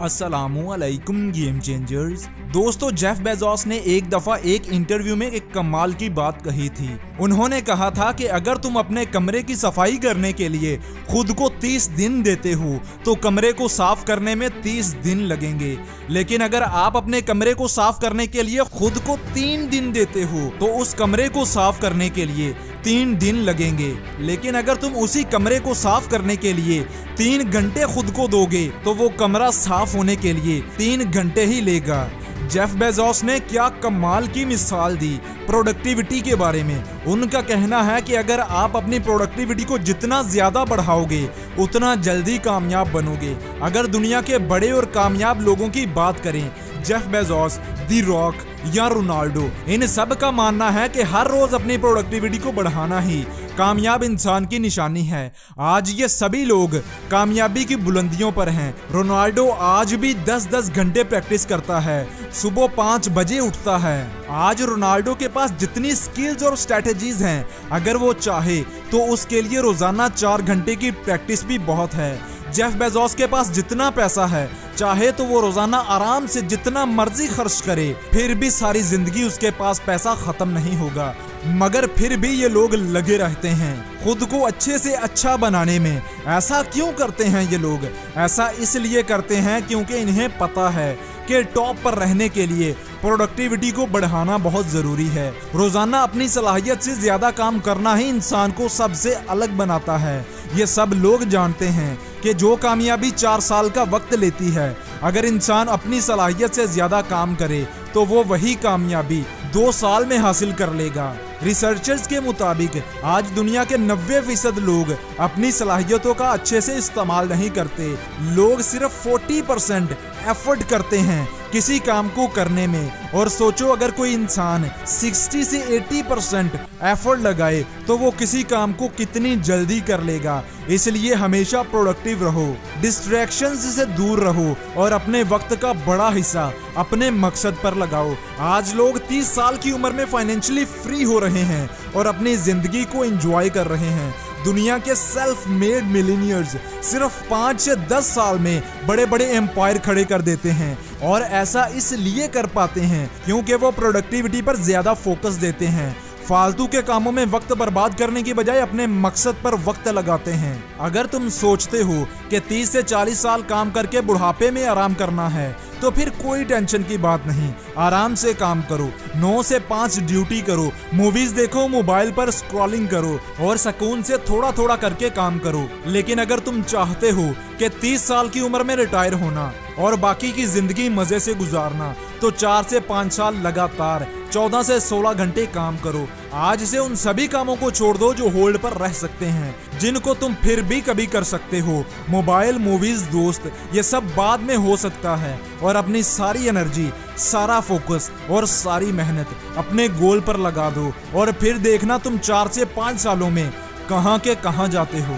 अस्सलामुअलैकुम game changers. दोस्तों, Jeff Bezos ने एक दफा एक इंटरव्यू में एक कमाल की बात कही थी। उन्होंने कहा था कि अगर तुम अपने कमरे की सफाई करने के लिए खुद को 30 दिन देते हो तो कमरे को साफ करने में 30 दिन लगेंगे, लेकिन अगर आप अपने कमरे को साफ करने के लिए खुद को 3 दिन देते हो तो उस कमरे को साफ करने के लिए 3 दिन लगेंगे। लेकिन अगर तुम उसी कमरे को साफ करने के लिए 3 घंटे खुद को दोगे तो वो कमरा साफ होने के लिए 3 घंटे ही लेगा। जेफ बेजोस ने क्या कमाल की मिसाल दी प्रोडक्टिविटी के बारे में। उनका कहना है कि अगर आप अपनी प्रोडक्टिविटी को जितना ज्यादा बढ़ाओगे उतना जल्दी कामयाब बनोगे। अगर दुनिया के बड़े और कामयाब लोगों की बात करें, जेफ बेजोस, दी रॉक या रोनाल्डो, इन सब का मानना है कि हर रोज अपनी प्रोडक्टिविटी को बढ़ाना ही कामयाब इंसान की निशानी है। आज ये सभी लोग कामयाबी की बुलंदियों पर हैं। रोनाल्डो आज भी 10-10 घंटे प्रैक्टिस करता है, सुबह 5 बजे उठता है। आज रोनाल्डो के पास जितनी स्किल्स और स्ट्रेटेजीज हैं, अगर वो चाहे तो उसके लिए रोजाना 4 घंटे की प्रैक्टिस भी बहुत है। जेफ बेजोस के पास जितना पैसा है, चाहे तो वो रोजाना आराम से जितना मर्जी खर्च करे, फिर भी सारी जिंदगी उसके पास पैसा खत्म नहीं होगा। मगर फिर भी ये लोग लगे रहते हैं खुद को अच्छे से अच्छा बनाने में। ऐसा क्यों करते हैं ये लोग? ऐसा इसलिए करते हैं क्योंकि इन्हें पता है कि टॉप पर रहने के लिए प्रोडक्टिविटी को बढ़ाना बहुत जरूरी है। रोजाना अपनी सलाहियत से ज्यादा काम करना ही इंसान को सबसे अलग बनाता है। ये सब लोग जानते हैं कि जो कामयाबी 4 साल का वक्त लेती है, अगर इंसान अपनी सलाहियत से ज्यादा काम करे तो वो वही कामयाबी 2 साल में हासिल कर लेगा। रिसर्चर्स के मुताबिक आज दुनिया के 90% लोग अपनी सलाहियतों का अच्छे से इस्तेमाल नहीं करते। लोग सिर्फ 40% एफर्ट करते हैं किसी काम को करने में। और सोचो, अगर कोई इंसान 60 से 80% एफर्ट लगाए तो वो किसी काम को कितनी जल्दी कर लेगा। इसलिए हमेशा प्रोडक्टिव रहो, डिस्ट्रैक्शंस से दूर रहो और अपने वक्त का बड़ा हिस्सा अपने मकसद पर लगाओ। आज लोग 30 साल की उम्र में फाइनेंशियली फ्री हो रहे हैं और अपनी जिंदगी को एंजॉय कर रहे हैं। दुनिया के सेल्फ मेड मिलीनियर्स सिर्फ 5 से 10 साल में बड़े बड़े एम्पायर खड़े कर देते हैं, और ऐसा इसलिए कर पाते हैं क्योंकि वो प्रोडक्टिविटी पर ज्यादा फोकस देते हैं। फालतू के कामों में वक्त बर्बाद करने की बजाय अपने मकसद पर वक्त लगाते हैं। अगर तुम सोचते हो कि 30 से 40 साल काम करके बुढ़ापे में आराम करना है तो फिर कोई टेंशन की बात नहीं। आराम से काम करो, 9 से 5 ड्यूटी करो, मूवीज देखो, मोबाइल पर स्क्रॉलिंग करो और सुकून से थोड़ा थोड़ा करके काम करो। लेकिन अगर तुम चाहते हो कि 30 साल की उम्र में रिटायर होना और बाकी की जिंदगी मजे से गुजारना, तो 4 से 5 साल लगातार 14 से 16 घंटे काम करो। आज से उन सभी कामों को छोड़ दो जो होल्ड पर रह सकते हैं, जिनको तुम फिर भी कभी कर सकते हो। मोबाइल, मूवीज, दोस्त, ये सब बाद में हो सकता है। और अपनी सारी एनर्जी, सारा फोकस और सारी मेहनत अपने गोल पर लगा दो और फिर देखना तुम 4 से 5 सालों में कहां के कहां जाते हो।